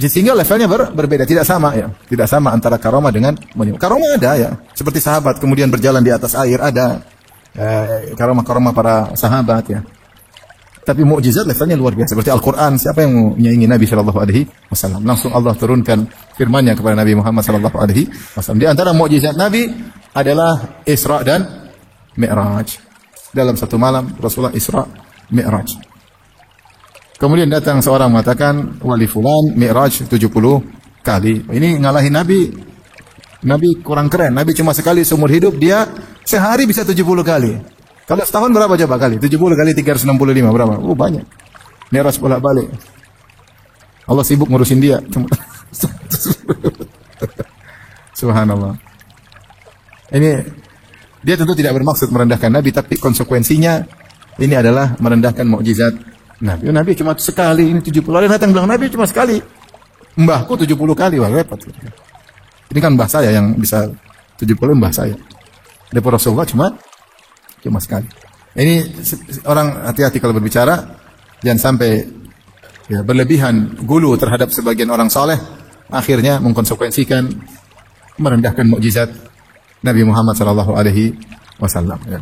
Sehingga levelnya berbeda, tidak sama ya. Tidak sama antara karomah dengan mukjizat. Karomah ada ya, seperti sahabat kemudian berjalan di atas air ada. Karomah-karomah para sahabat ya. Tapi mukjizat levelnya luar biasa. Seperti Al-Quran, siapa yang menyaingi Nabi Shallallahu Alaihi Wasallam? Langsung Allah turunkan firman-Nya kepada Nabi Muhammad Shallallahu Alaihi Wasallam. Di antara mukjizat Nabi adalah Isra dan Mi'raj. Dalam satu malam Rasulullah Isra Mi'raj. Kemudian datang seorang mengatakan wali fulan Mi'raj 70 kali. Ini ngalahin Nabi. Nabi kurang keren. Nabi cuma sekali seumur hidup, dia sehari bisa 70 kali. Kalau setahun berapa coba kali? 70 kali 365 berapa? Banyak. Mi'raj bolak-balik. Allah sibuk ngurusin dia. Subhanallah. Ini dia tentu tidak bermaksud merendahkan Nabi, tapi konsekuensinya ini adalah merendahkan mukjizat Nabi. Nabi cuma sekali, ini 70 kali. Datang bilang Nabi cuma sekali. Mbahku 70 kali, wah repot. Ini kan mbah saya yang bisa 70 mbah saya. Daripada Rasulullah cuma sekali. Ini orang hati-hati kalau berbicara, jangan sampai ya, berlebihan gulu terhadap sebagian orang saleh, akhirnya mengkonsekuensikan merendahkan mukjizat Nabi Muhammad sallallahu alaihi wasallam. Ya.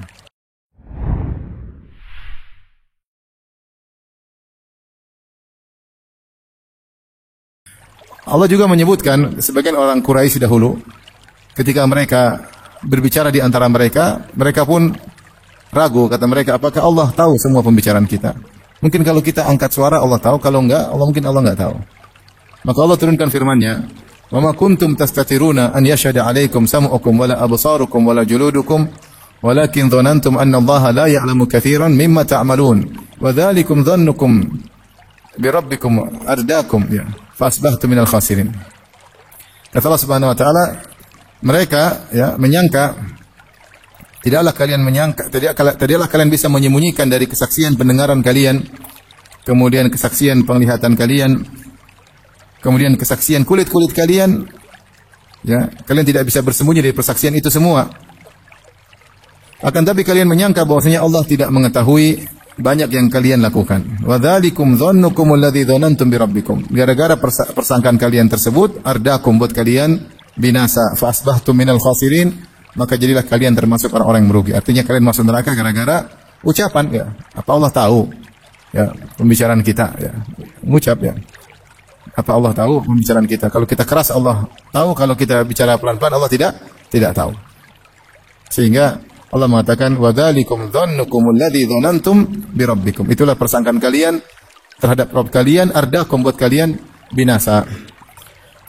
Allah juga menyebutkan sebagian orang Quraisy dahulu ketika mereka berbicara di antara mereka, mereka pun ragu, kata mereka, apakah Allah tahu semua pembicaraan kita? Mungkin kalau kita angkat suara Allah tahu, kalau enggak, mungkin Allah enggak tahu. Maka Allah turunkan firman-Nya, "Wa ma kuntum tastatiruna an yashhada 'alaikum sam'ukum wala absarukum wala juludukum, walakin dhanantum anna Allah la ya'lamu katsiran mimma ta'malun. Wa dzalikum dhannukum bi rabbikum ardaakum ya, fasbahtum minal khasirin." Kata Allah Subhanahu wa taala, mereka ya menyangka, tidaklah kalian bisa menyembunyikan dari kesaksian pendengaran kalian, kemudian kesaksian penglihatan kalian, kemudian kesaksian kulit-kulit kalian, ya, kalian tidak bisa bersembunyi dari persaksian itu semua. Akan tapi kalian menyangka bahwasanya Allah tidak mengetahui banyak yang kalian lakukan. Wa dzalikum dhannukum alladzi dhanantum bi rabbikum. Gara-gara persangkaan kalian tersebut, ardakum buat kalian binasa, fa asbahtum minal khasirin, maka jadilah kalian termasuk orang-orang yang merugi. Artinya kalian masuk neraka gara-gara ucapan ya. Apa Allah tahu ya pembicaraan kita ya. Mengucap ya. Apa Allah tahu pembicaraan kita? Kalau kita keras Allah tahu, kalau kita bicara pelan-pelan Allah tidak tahu. Sehingga Allah mengatakan wa dzalikum dhannukum alladzi dhanantum bi rabbikum. Itulah persangkaan kalian terhadap Rabb kalian, ardakum buat kalian binasa.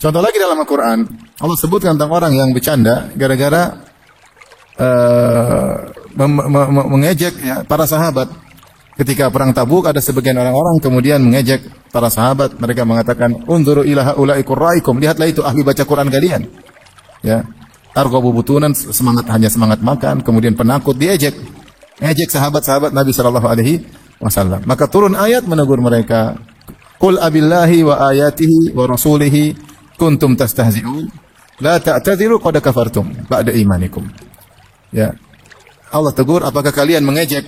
Contoh lagi dalam Al-Qur'an, Allah sebutkan tentang orang yang bercanda gara-gara mengejek ya, para sahabat. Ketika perang Tabuk ada sebagian orang-orang kemudian mengejek para sahabat, mereka mengatakan unzuru ila haula'i qurraikum, lihatlah itu ahli baca Quran kalian. Ya. Arghabu butunan, hanya semangat makan, kemudian penakut, diejek. Ejek sahabat-sahabat Nabi sallallahu alaihi wasallam. Maka turun ayat menegur mereka. Qul abillahi wa ayatihi wa rasulihi kuntum tastahzi'un la ta'tadiru qad kafartum ba'da imanikum. Ya. Allah tegur, apakah kalian mengejek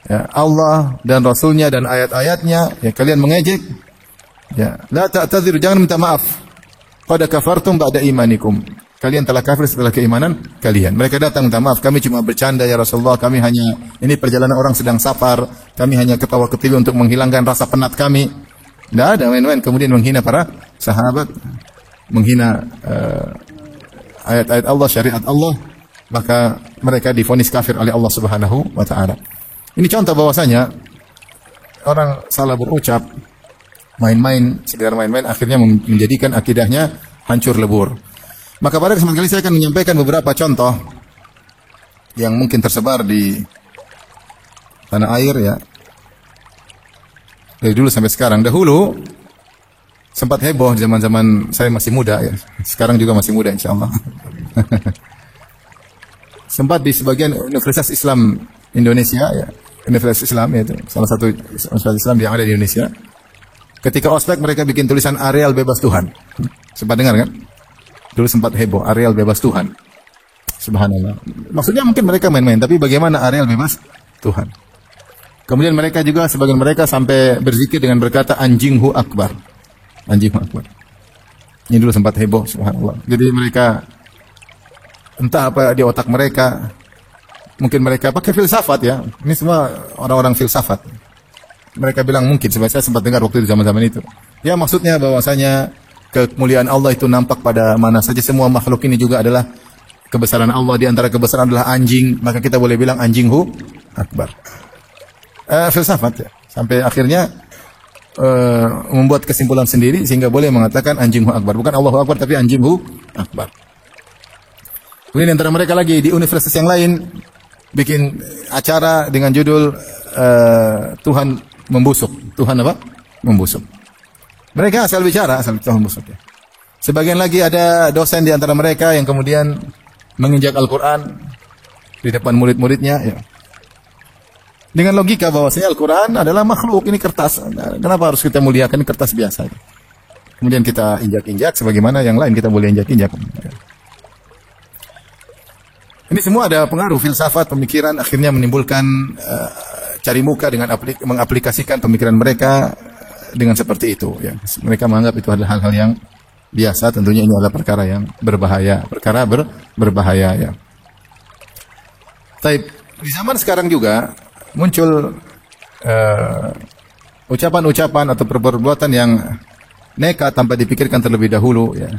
ya, Allah dan Rasulnya dan ayat-ayatnya, ya kalian mengejek. Ya, la ta'tadiru, jangan minta maaf. Qad kafartum ba'da imanikum. Kalian telah kafir setelah keimanan kalian. Mereka datang minta maaf, kami cuma bercanda ya Rasulullah, kami hanya, ini perjalanan orang sedang safar, kami hanya ketawa-ketiwi untuk menghilangkan rasa penat kami. Tidak ada main-main, kemudian menghina para sahabat, menghina ayat-ayat Allah, syariat Allah, maka mereka divonis kafir oleh Allah Subhanahu wa taala. Ini contoh bahwasanya orang salah berucap, main-main, sekedar main-main, akhirnya menjadikan akidahnya hancur lebur. Maka pada kesempatan kali saya akan menyampaikan beberapa contoh yang mungkin tersebar di tanah air ya. Dari dulu sampai sekarang. Dahulu sempat heboh zaman-zaman saya masih muda ya. Sekarang juga masih muda insyaallah. Sempat di sebagian Universitas Islam Indonesia ya. Universitas Islam yaitu salah satu universitas Islam yang ada di Indonesia. Ketika ospek mereka bikin tulisan areal bebas Tuhan. Sempat dengar kan? Dulu sempat heboh, areal bebas Tuhan. Subhanallah. Maksudnya mungkin mereka main-main, tapi bagaimana areal bebas Tuhan? Kemudian mereka juga, sebagian mereka sampai berzikir dengan berkata anjinghu akbar. Anjingmu akbar. Ini dulu sempat heboh, subhanallah. Jadi mereka entah apa di otak mereka, mungkin mereka pakai filsafat ya. Ini semua orang-orang filsafat. Mereka bilang mungkin, saya sempat dengar waktu di zaman-zaman itu. Ya maksudnya bahwasanya kemuliaan Allah itu nampak pada mana saja, semua makhluk ini juga adalah kebesaran Allah. Di antara kebesaran adalah anjing, maka kita boleh bilang anjinghu akbar. Filsafat ya. Sampai akhirnya membuat kesimpulan sendiri sehingga boleh mengatakan anjinghu akbar. Bukan Allahu akbar tapi anjinghu akbar. Kemudian antara mereka lagi di universitas yang lain bikin acara dengan judul Tuhan membusuk. Tuhan apa? Membusuk. Mereka asal bicara, asal Tuhan membusuk ya. Sebagian lagi ada dosen di antara mereka yang kemudian menginjak Al-Quran di depan murid-muridnya ya. Dengan logika bahwasanya Al-Quran adalah makhluk, ini kertas. Kenapa harus kita muliakan? Ini kertas biasa. Kemudian kita injak-injak, sebagaimana yang lain kita boleh injak-injak. Ini semua ada pengaruh filsafat, pemikiran, akhirnya menimbulkan cari muka dengan mengaplikasikan pemikiran mereka dengan seperti itu. Ya. Mereka menganggap itu adalah hal-hal yang biasa, tentunya ini adalah perkara yang berbahaya. Perkara berbahaya. Ya. Tapi di zaman sekarang juga muncul ucapan-ucapan atau perbuatan yang nekat tanpa dipikirkan terlebih dahulu ya.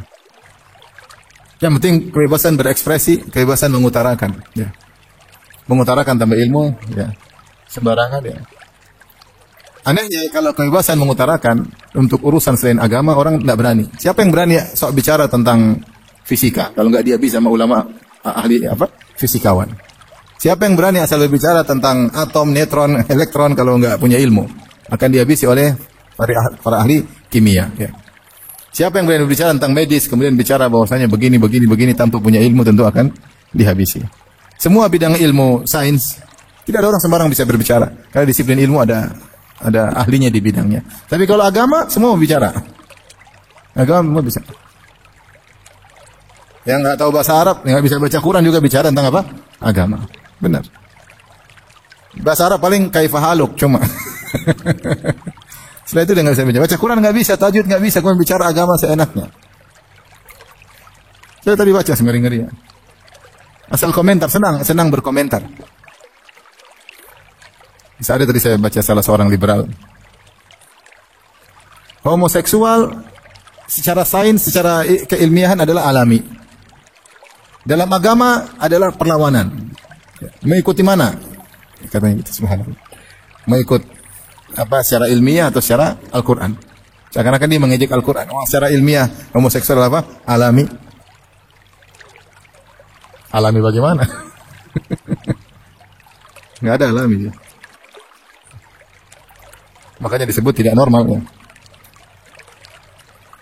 Yang penting kebebasan berekspresi, kebebasan mengutarakan ya. Mengutarakan tanpa ilmu ya. Sembarangan ya. Anehnya kalau kebebasan mengutarakan untuk urusan selain agama orang tidak berani. Siapa yang berani sok bicara tentang fisika kalau enggak dia bisa sama ulama ahli apa? Fisikawan. Siapa yang berani asal berbicara tentang atom, neutron, elektron kalau enggak punya ilmu? Akan dihabisi oleh para ahli kimia. Ya. Siapa yang berani berbicara tentang medis, kemudian bicara bahwasanya begini tanpa punya ilmu tentu akan dihabisi. Semua bidang ilmu sains, tidak ada orang sembarang bisa berbicara. Karena disiplin ilmu ada ahlinya di bidangnya. Tapi kalau agama, semua bicara. Agama semua bisa. Yang nggak tahu bahasa Arab, yang nggak bisa baca Quran juga bicara tentang apa? Agama. Benar. Bahasa Arab paling kaifahaluk cuma. Setelah itu dia nggak bisa baca Quran, nggak bisa, tajwid nggak bisa, kemudian bicara agama seenaknya. Saya tadi baca ngeri-ngeri ya. Asal komentar, senang berkomentar. Ada tadi saya baca salah seorang liberal. Homoseksual secara sains, secara keilmiahan adalah alami. Dalam agama adalah perlawanan. Mengikuti mana? Katanya gitu, subhanallah. Mengikut apa secara ilmiah atau secara Al-Quran? Seakan-akan dia mengejek Al-Quran. Oh, secara ilmiah homoseksual apa? Alami. Alami bagaimana? Nggak ada alami ya. Makanya disebut tidak normal ya.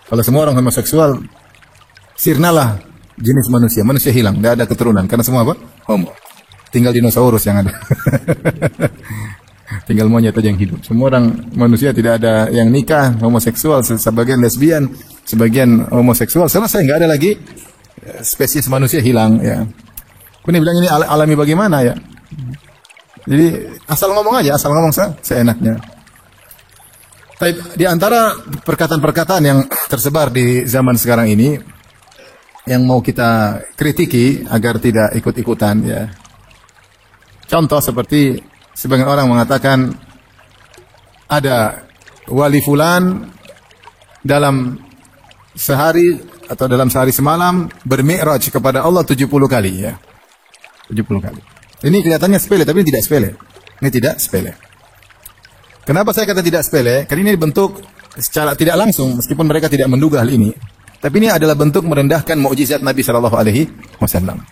Kalau semua orang homoseksual, sirnalah jenis manusia. Manusia hilang, tidak ada keturunan. Karena semua apa? Homo. Tinggal dinosaurus yang ada. Tinggal monyet aja yang hidup. Semua orang manusia tidak ada yang nikah, homoseksual, sebagian lesbian, sebagian homoseksual. Selesai, nggak ada lagi spesies manusia hilang ya. Kuni bilang ini alami bagaimana ya? Jadi asal ngomong aja, asal ngomong seenaknya. Tapi di antara perkataan-perkataan yang tersebar di zaman sekarang ini yang mau kita kritiki agar tidak ikut-ikutan ya. Contoh seperti sebagian orang mengatakan ada wali fulan dalam sehari atau dalam sehari semalam bermi'raj kepada Allah 70 kali ya. 70 kali. Ini kelihatannya sepele tapi tidak sepele. Ini tidak sepele. Kenapa saya kata tidak sepele? Karena ini bentuk secara tidak langsung meskipun mereka tidak menduga hal ini. Tapi ini adalah bentuk merendahkan mukjizat Nabi sallallahu alaihi wasallam.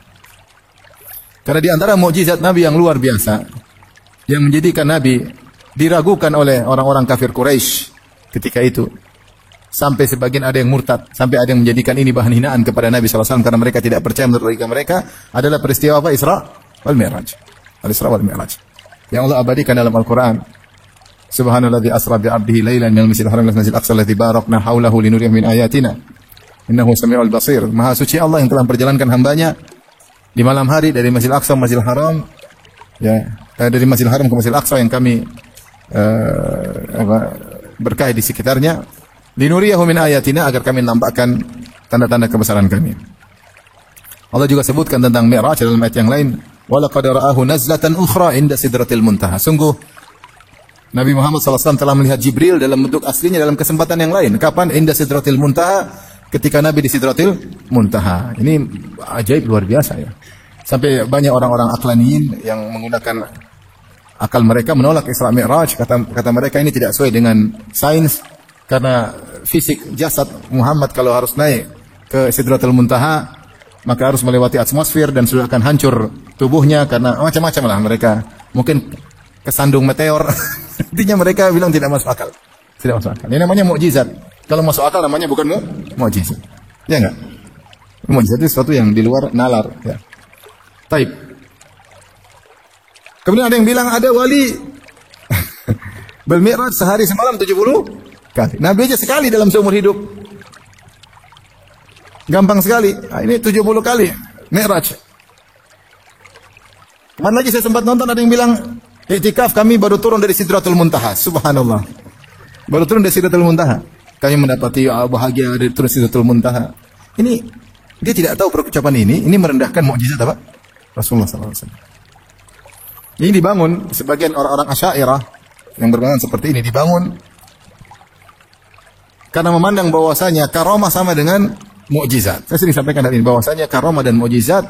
Karena di antara mukjizat Nabi yang luar biasa yang menjadikan Nabi diragukan oleh orang-orang kafir Quraisy ketika itu. Sampai sebagian ada yang murtad, sampai ada yang menjadikan ini bahan hinaan kepada Nabi sallallahu alaihi wasallam karena mereka tidak percaya menurut logika mereka adalah peristiwa apa? Isra wal Mi'raj. Al-Isra wal Mi'raj. Yang Allah abadikan dalam Al-Qur'an. Subhanalladzi asra bi 'abdihi lailan minal masjidil haram ila masjidil aqsa alladzi barakna haulahu linuriyah min ayatina. Innahu samiul basir. Maha suci Allah yang telah memperjalankan hambanya di malam hari dari Masjidil Aqsa ke Masjidil Haram ya, dari Masjidil Haram ke Masjidil Aqsa yang kami berkah di sekitarnya Linuriyahu min ayatina, agar kami nampakkan tanda-tanda kebesaran kami. Allah juga sebutkan tentang Mi'raj dalam ayat yang lain, wa laqad ra'ahu nazlatan ukhra inda sidratil muntaha. Sungguh Nabi Muhammad SAW telah melihat Jibril dalam bentuk aslinya dalam kesempatan yang lain. Kapan? Inda sidratil muntaha, ketika Nabi di sidratil muntaha. Ini ajaib luar biasa ya. Sampai banyak orang-orang aklaniyin yang menggunakan akal mereka menolak Isra Mi'raj. Kata mereka ini tidak sesuai dengan sains, karena fisik jasad Muhammad kalau harus naik ke sidratil muntaha maka harus melewati atmosfer dan sudah akan hancur tubuhnya, karena macam-macam lah mereka. Mungkin kesandung meteor. Intinya mereka bilang tidak masuk akal. Tidak masuk akal. Ini namanya mukjizat. Kalau masuk akal namanya bukan mukjizat. Ya enggak? Mukjizat itu sesuatu yang di luar nalar. Ya. Taib. Kemudian ada yang bilang ada wali bermi'raj sehari semalam 70 kali. Nabi aja sekali dalam seumur hidup. Gampang sekali. Nah, ini 70 kali mi'raj. Kemarin lagi saya sempat nonton ada yang bilang iktikaf kami baru turun dari Sidratul Muntaha. Subhanallah. Baru turun dari Sidratul Muntaha. Kami mendapati bahagia dari turun Sidratul Muntaha. Ini dia tidak tahu perucapan ini merendahkan mukjizat apa? Rasulullah SAW. Ini dibangun sebagian orang-orang Asy'ariyah yang berpandangan seperti ini dibangun karena memandang bahwasanya karamah sama dengan mukjizat. Saya sering sampaikan hari ini bahwasanya karamah dan mukjizat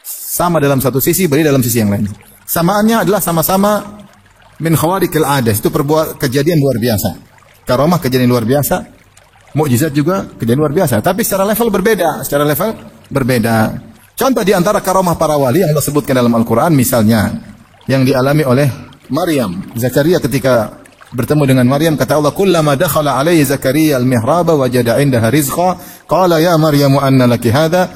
sama dalam satu sisi, beri dalam sisi yang lain. Samaannya adalah sama-sama min khawariqil adah, itu kejadian luar biasa. Karamah kejadian luar biasa, mukjizat juga kejadian luar biasa, tapi secara level berbeda. Contoh di antara karamah para wali yang Allah sebutkan dalam Al-Qur'an misalnya yang dialami oleh Maryam. Zakaria ketika bertemu dengan Maryam kata Allah, "Kullama dakhala alaihi Zakaria al-mihraba wajada 'indaha rizqa, qala ya Maryam anna laki hadha?"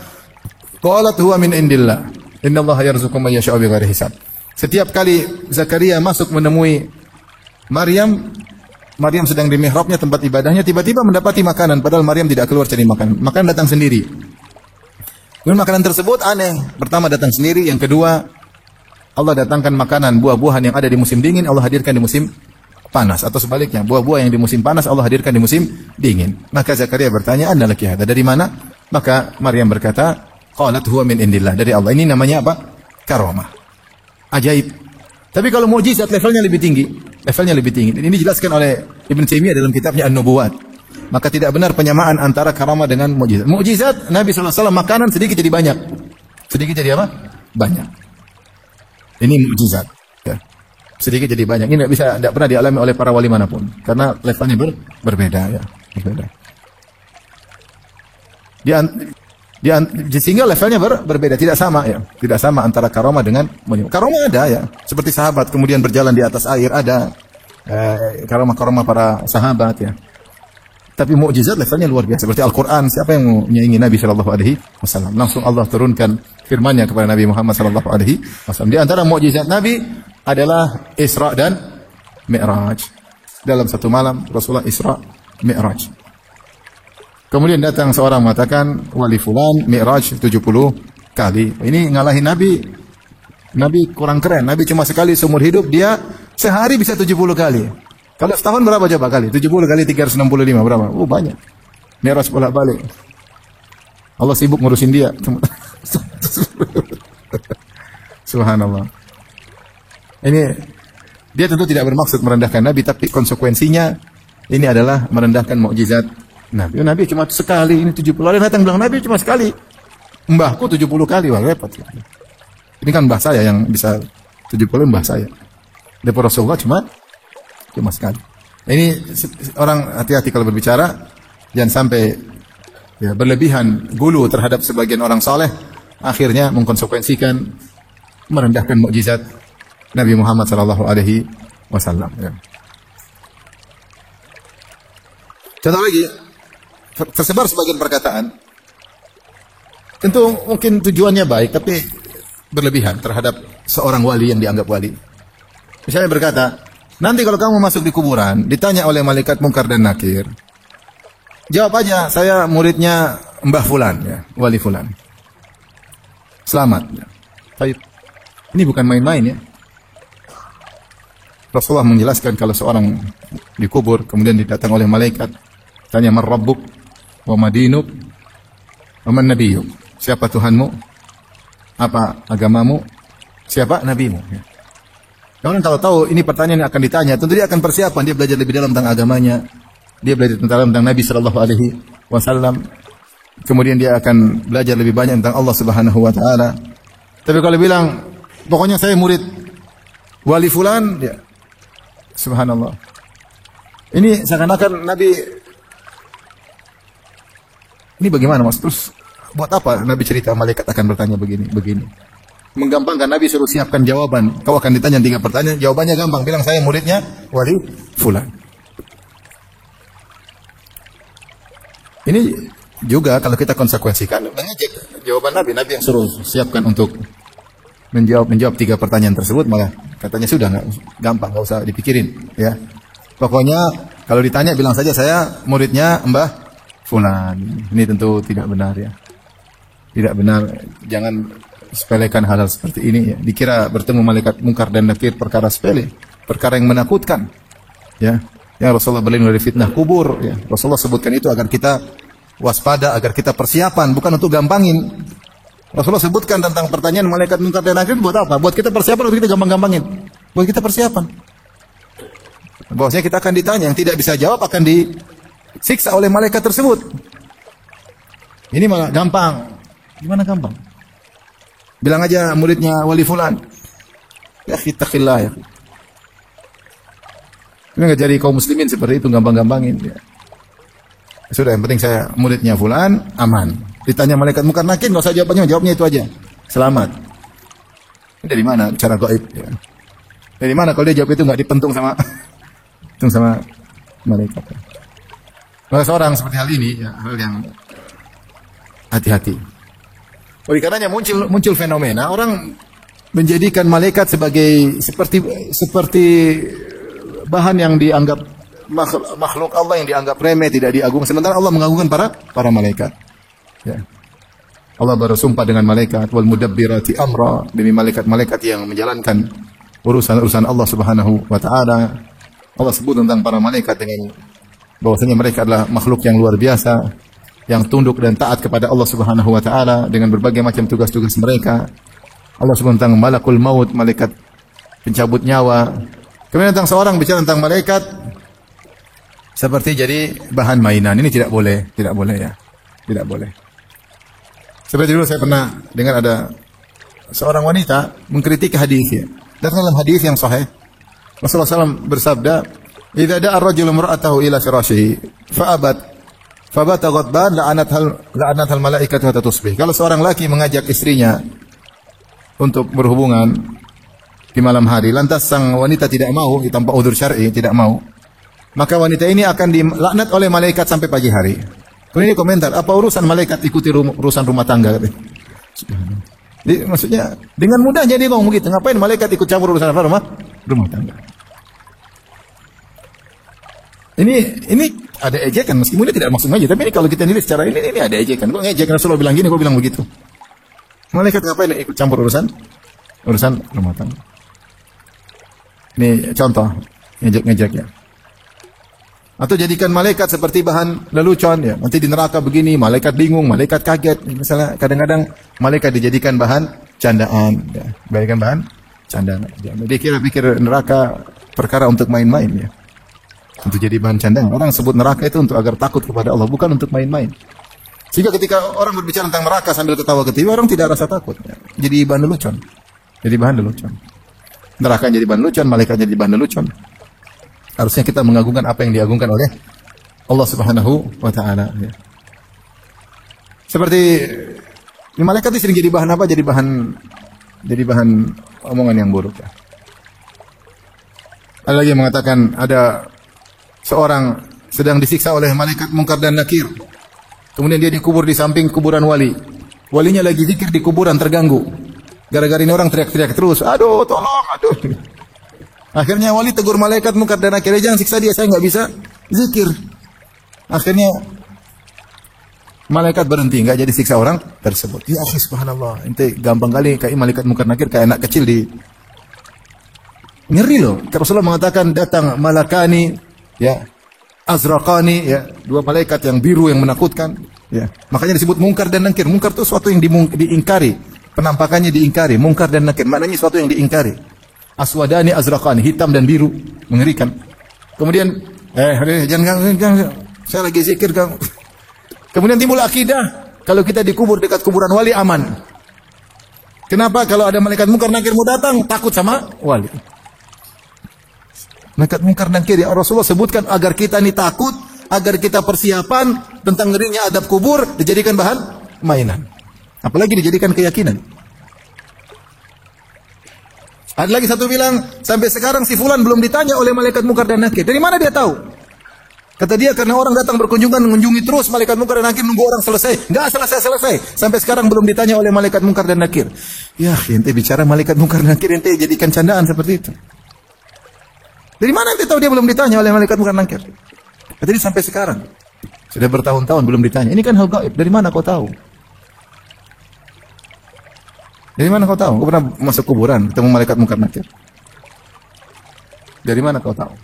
Qalat huwa min indillah. Innallaha yarzuqu man yasha'u bighairi hisab. Setiap kali Zakaria masuk menemui Maryam sedang di mihrabnya tempat ibadahnya, tiba-tiba mendapati makanan padahal Maryam tidak keluar cari makan. Makanan datang sendiri. Kemudian makanan tersebut aneh. Pertama datang sendiri, yang kedua Allah datangkan makanan buah-buahan yang ada di musim dingin Allah hadirkan di musim panas, atau sebaliknya buah-buah yang di musim panas Allah hadirkan di musim dingin. Maka Zakaria bertanya, "Anna laki hadza?" Dari mana? Maka Maryam berkata, "Qalat huwa min indillah." Dari Allah. Ini namanya apa? Karamah. Ajaib. Tapi kalau mukjizat levelnya lebih tinggi. Ini dijelaskan oleh Ibn Taimiyah dalam kitabnya An-Nubuwat. Maka tidak benar penyamaan antara karamah dengan mukjizat. Mukjizat Nabi SAW makanan sedikit jadi banyak. Sedikit jadi apa? Banyak. Ini mukjizat. Ya. Sedikit jadi banyak. Ini tidak pernah dialami oleh para wali manapun. Karena levelnya berbeda. Ya. Berbeda. Sehingga levelnya berbeda. Tidak sama. Ya. Tidak sama antara karamah dengan mukjizat. Karamah ada ya. Seperti sahabat kemudian berjalan di atas air. Ada karamah-karamah para sahabat ya. Tapi mukjizat levelnya luar biasa. Seperti Al-Quran. Siapa yang menyaingi Nabi SAW? Langsung Allah turunkan firman-Nya kepada Nabi Muhammad SAW. Di antara mukjizat Nabi adalah Isra dan Mi'raj. Dalam satu malam Rasulullah Isra Mi'raj. Kemudian datang seorang mengatakan wali fulan Mi'raj 70 kali. Ini ngalahin Nabi. Nabi kurang keren. Nabi cuma sekali seumur hidup, dia sehari bisa 70 kali. Kalau setahun berapa coba kali? 70 kali 365 berapa? Oh banyak. Mi'raj bolak-balik. Allah sibuk ngurusin dia. Subhanallah. Ini dia tentu tidak bermaksud merendahkan Nabi, tapi konsekuensinya ini adalah merendahkan mukjizat Nabi. Nabi cuma sekali, ini 70 kali datang bilang Nabi cuma sekali. Mbahku 70 kali, wah repot. Ini kan mbah saya yang bisa 70 mbah saya. Daripada Rasulullah cuma sekali. Ini orang hati-hati kalau berbicara, jangan sampai ya, berlebihan gulu terhadap sebagian orang saleh, akhirnya mengkonsekuensikan merendahkan mukjizat Nabi Muhammad SAW. Ya. Contoh lagi, tersebar sebagian perkataan, tentu mungkin tujuannya baik, tapi berlebihan terhadap seorang wali yang dianggap wali. Misalnya berkata, nanti kalau kamu masuk di kuburan, ditanya oleh malaikat Munkar dan Nakir, jawab aja, saya muridnya Mbah Fulan, ya, wali Fulan. Selamat. Ya. Ini bukan main-main ya. Rasulullah menjelaskan kalau seorang dikubur, kemudian didatang oleh malaikat, Tanya man rabbuk wa madinuk wa man nabiyuk. Siapa Tuhanmu? Apa agamamu? Siapa nabimu? Ya. Orang kalau tahu ini pertanyaan yang akan ditanya, tentu dia akan persiapan, dia belajar lebih dalam tentang agamanya. Dia belajar tentang Nabi sallallahu alaihi wasallam. Kemudian dia akan belajar lebih banyak tentang Allah Subhanahu wa taala. Tapi kalau bilang pokoknya saya murid wali fulan, ya subhanallah. Ini seakan-akan Nabi ini bagaimana Mas? Terus buat apa Nabi cerita malaikat akan bertanya begini? Menggampangkan, Nabi suruh siapkan jawaban. Kau akan ditanya 3 pertanyaan, jawabannya gampang. Bilang saya muridnya wali fulan. Ini juga kalau kita konsekuensikan, mengejek jawaban Nabi yang suruh siapkan untuk menjawab 3 pertanyaan tersebut, malah katanya sudah gampang, nggak usah dipikirin, ya. Pokoknya kalau ditanya bilang saja saya muridnya Mbah fulan. Ini tentu tidak benar, ya. Tidak benar. Jangan sepelekan hal-hal seperti ini, ya. Dikira bertemu malaikat mungkar dan nakir perkara sepele, perkara yang menakutkan, ya. Yang Rasulullah berlindung dari fitnah kubur, ya. Rasulullah sebutkan itu agar kita waspada, agar kita persiapan, bukan untuk gampangin. Rasulullah sebutkan tentang pertanyaan malaikat mungkar dan nakir buat apa? Buat kita persiapan, untuk kita gampang-gampangin. Buat kita persiapan. Bahwasanya kita akan ditanya, yang tidak bisa jawab akan disiksa oleh malaikat tersebut. Ini malah gampang. Gimana gampang? Bilang aja muridnya wali fulan. Ya ittaqillah, ya. Ini nggak jadi kaum muslimin seperti itu, gampang-gampangin, ya. Sudah, yang penting saya muridnya fulan, aman. Ditanya malaikat mungkar nakir, nggak usah jawabnya itu aja. Selamat. Ini dari mana cara gaib, ya. Dari mana kalau dia jawab itu nggak dipentung sama malaikat. Kalau seorang seperti hal ini, ya, hal yang hati-hati. Oleh karenanya muncul fenomena orang menjadikan malaikat sebagai seperti bahan yang dianggap makhluk Allah yang dianggap remeh, tidak diagung. Sementara Allah mengagungkan para malaikat. Ya. Allah bersumpah dengan malaikat, wal mudabbirati amra, demi malaikat-malaikat yang menjalankan urusan-urusan Allah Subhanahu wa taala. Allah sebut tentang para malaikat dengan bahwasanya mereka adalah makhluk yang luar biasa, yang tunduk dan taat kepada Allah Subhanahu wa taala dengan berbagai macam tugas-tugas mereka. Allah sebut tentang malakul maut, malaikat pencabut nyawa. Kemudian tentang seorang bicara tentang malaikat seperti jadi bahan mainan. Ini tidak boleh ya. Tidak boleh. Seperti dulu saya pernah dengar ada seorang wanita mengkritik hadis, ya. Dan dalam hadis yang sahih Rasulullah SAW bersabda, "Idza da'a ar-rajulu imra'atahu ila firashihi fa'abat fabata ghadban la'anathal malaikatu hatta tusbih." Kalau seorang laki mengajak istrinya untuk berhubungan di malam hari, lantas sang wanita tidak mau, tanpa udzur syar'i tidak mau, maka wanita ini akan dilaknat oleh malaikat sampai pagi hari. Kemudian dia komentar, apa urusan malaikat ikuti urusan rumah tangga? Jadi, maksudnya dengan mudahnya dia ngomong gitu, ngapain malaikat ikut campur urusan apa rumah tangga? Ini ada ejekan, meskipun dia tidak maksud aja, tapi ini kalau kita nilai secara ini ada ejekan. Kok ngejekan Rasulullah bilang gini, kok bilang begitu? Malaikat ngapain ikut campur urusan rumah tangga? Ini contoh ngejek ya. Atau jadikan malaikat seperti bahan lelucon, ya. Nanti di neraka begini, malaikat bingung, malaikat kaget. Misalnya kadang-kadang malaikat dijadikan bahan candaan, ya. Dijadikan bahan candaan. Ya. Dia pikir neraka perkara untuk main-main, ya. Untuk jadi bahan candaan. Orang sebut neraka itu untuk agar takut kepada Allah, bukan untuk main-main. Sehingga ketika orang berbicara tentang neraka sambil ketawa ketiwi, orang tidak rasa takut, ya. Jadi bahan lelucon. Neraka jadi bahan lelucon, malaikat jadi bahan lelucon. Harusnya kita mengagungkan apa yang diagungkan oleh Allah Subhanahu wa taala, ya. Seperti malaikat itu sering jadi bahan apa? Jadi bahan omongan yang buruk, ya. Ada lagi yang mengatakan ada seorang sedang disiksa oleh malaikat mungkar dan nakir. Kemudian dia dikubur di samping kuburan wali. Walinya lagi zikir di kuburan, terganggu. Gara-gara ini orang teriak-teriak terus, aduh tolong, aduh. Akhirnya wali tegur malaikat mungkar dan nakir, jangan siksa dia, saya nggak bisa zikir. Akhirnya malaikat berhenti, nggak jadi siksa orang tersebut. Ya subhanallah, ente gampang kali kayak malaikat mungkar nakir kayak anak kecil di ngeri loh. Rasulullah mengatakan datang malakani, ya, azraqani, ya, dua malaikat yang biru yang menakutkan, ya. Makanya disebut mungkar dan nakir. Mungkar itu sesuatu yang diingkari, penampakannya diingkari. Mungkar dan nakir maknanya sesuatu yang diingkari. Aswadani azraqani, hitam dan biru, mengerikan. Kemudian jangan saya lagi zikir kan. Kemudian timbul akidah, kalau kita dikubur dekat kuburan wali aman. Kenapa? Kalau ada malaikat mungkar nakir mau datang, takut sama wali. Malaikat mungkar nakir ya Rasulullah sebutkan agar kita ini takut, agar kita persiapan tentang ngerinya adab kubur, dijadikan bahan mainan. Apalagi dijadikan keyakinan. Ada lagi satu bilang, sampai sekarang si fulan belum ditanya oleh malaikat mungkar dan nakir. Dari mana dia tahu? Kata dia karena orang datang berkunjungan mengunjungi terus malaikat mungkar dan nakir nunggu orang selesai. Enggak selesai. Sampai sekarang belum ditanya oleh malaikat mungkar dan nakir. Ya, ente bicara malaikat mungkar dan nakir, ente jadikan candaan seperti itu. Dari mana ente tahu dia belum ditanya oleh malaikat mungkar dan nakir? Kata dia sampai sekarang. Sudah bertahun-tahun belum ditanya. Ini kan hal gaib. Dari mana kau tahu? Dari mana kau tahu? Kau pernah masuk kuburan ketemu malaikat mungkar nakir? Dari mana kau tahu?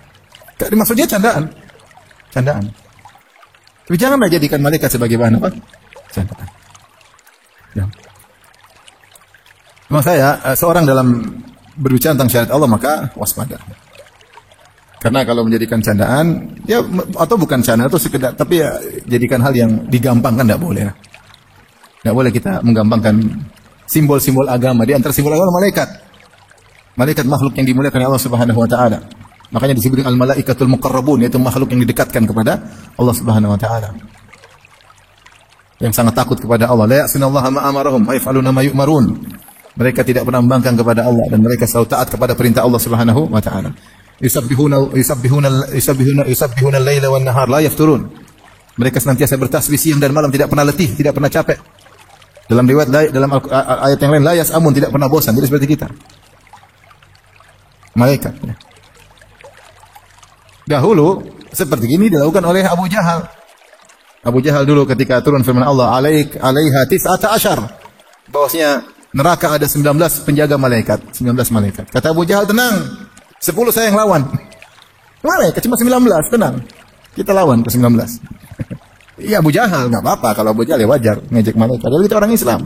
Maksudnya candaan. Tapi janganlah jadikan malaikat sebagai bahan apa? Candaan. Ya. Memang saya seorang dalam berbicara tentang syariat Allah maka waspada. Karena kalau menjadikan candaan, ya atau bukan candaan atau sekedar, tapi ya jadikan hal yang digampangkan tidak boleh. Tidak boleh kita menggampangkan simbol-simbol agama. Di antara simbol agama malaikat. Malaikat makhluk yang dimuliakan oleh Allah Subhanahu wa taala. Makanya disebut al-malaikatul muqarrabun, yaitu makhluk yang didekatkan kepada Allah Subhanahu wa taala. Yang sangat takut kepada Allah. La ya'sunallaha ma amarahum wa yaf'aluna ma yu'marun. Mereka tidak pernah membangkang kepada Allah dan mereka selalu taat kepada perintah Allah Subhanahu wa taala. Yusabbihuna al-laila wan nahar la yafturun. Mereka senantiasa bertasbih siang dan malam, tidak pernah letih, tidak pernah capek. Dalam riwayat dalam ayat yang lain la yas'amun, tidak pernah bosan. Jadi seperti kita. Malaikat. Dahulu seperti ini dilakukan oleh Abu Jahal. Abu Jahal dulu ketika turun firman Allah, alaiha tis'ata asyar. Bahwasanya neraka ada 19 penjaga malaikat, 19 malaikat. Kata Abu Jahal, tenang. 10 saya yang lawan. Malaikat cuma 19, tenang. Kita lawan ke 19. Iya Abu Jahal, enggak apa-apa kalau Abu Jahal ya wajar ngejek malaikat. Jadi kita orang Islam.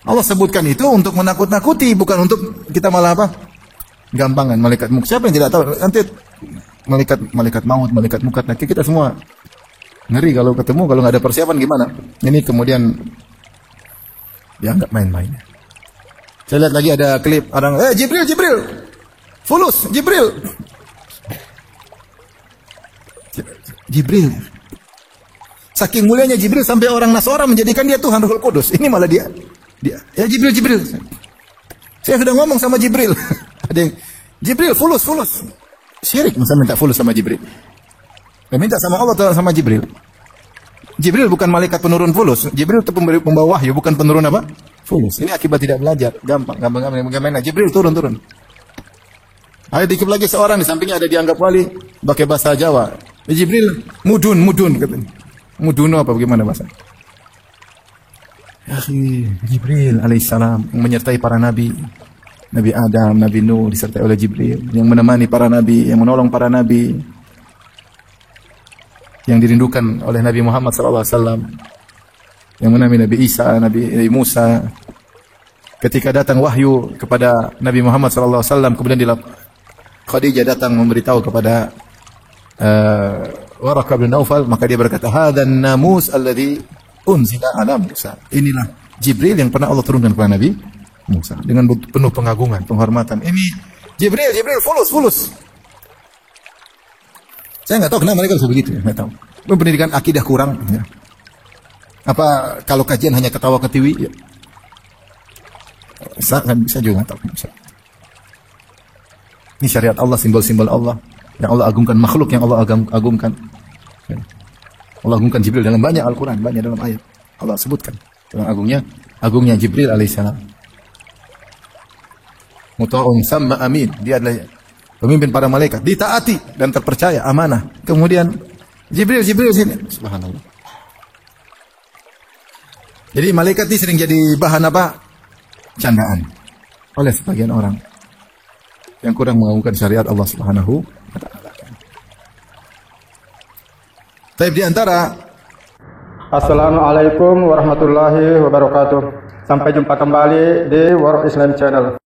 Allah sebutkan itu untuk menakut-nakuti, bukan untuk kita malah apa? Gampangan malaikat mungkar. Siapa yang tidak tahu? Nanti malaikat maut, malaikat mungkar. Nanti kita semua ngeri kalau ketemu, kalau nggak ada persiapan gimana? Ini kemudian dianggap main-main. Saya lihat lagi ada klip orang, Jibril, fulus, Jibril. Saking mulianya Jibril sampai orang Nasara menjadikan dia Tuhan Ruhul Kudus. Ini malah dia ya Jibril. Saya sudah ngomong sama Jibril. Ada yang Jibril fulus. Syirik masa minta fulus sama Jibril. Dia minta sama Allah atau sama Jibril. Jibril bukan malaikat penurun fulus. Jibril itu pembawa wahyu, bukan penurun apa? Fulus. Ini akibat tidak belajar. Gampang. Jibril turun. Ada dikit lagi seorang di sampingnya ada dianggap wali pakai bahasa Jawa. Jibril mudun katanya. Mudun apa bagaimana bahasa? Ya, Jibril alaihissalam yang menyertai para nabi. Nabi Adam, Nabi Nuh disertai oleh Jibril yang menemani para nabi, yang menolong para nabi, yang dirindukan oleh Nabi Muhammad SAW, yang menemani Nabi Isa, Nabi Musa. Ketika datang wahyu kepada Nabi Muhammad SAW, kemudian Khadijah datang memberitahu kepada Waraqah bin Naufal, maka dia berkata, "Hadzan namus alladzi unzila ala Musa." Inilah Jibril yang pernah Allah turunkan kepada Nabi Musa dengan penuh pengagungan, penghormatan. Ini Jibril fulus. Saya nggak tahu kenapa mereka bisa begitu, nggak tahu. Pendidikan akidah kurang. Ya. Apa kalau kajian hanya ketawa ketiwi? Ya. Bisa juga nggak tahu. Ini syariat Allah, simbol-simbol Allah yang Allah agungkan, makhluk yang Allah agungkan. Ya. Allah agungkan Jibril dalam banyak Al-Quran, banyak dalam ayat. Allah sebutkan tentang agungnya Jibril alaihissalam. Muta'un sama amin. Dia adalah pemimpin para malaikat. Ditaati dan terpercaya, amanah. Kemudian Jibril sini. Subhanallah. Jadi malaikat ini sering jadi bahan apa? Candaan. Oleh sebagian orang yang kurang mengagungkan syariat Allah Subhanahu wa taala. Tapi di antara Assalamualaikum warahmatullahi wabarakatuh. Sampai jumpa kembali di World Islam Channel.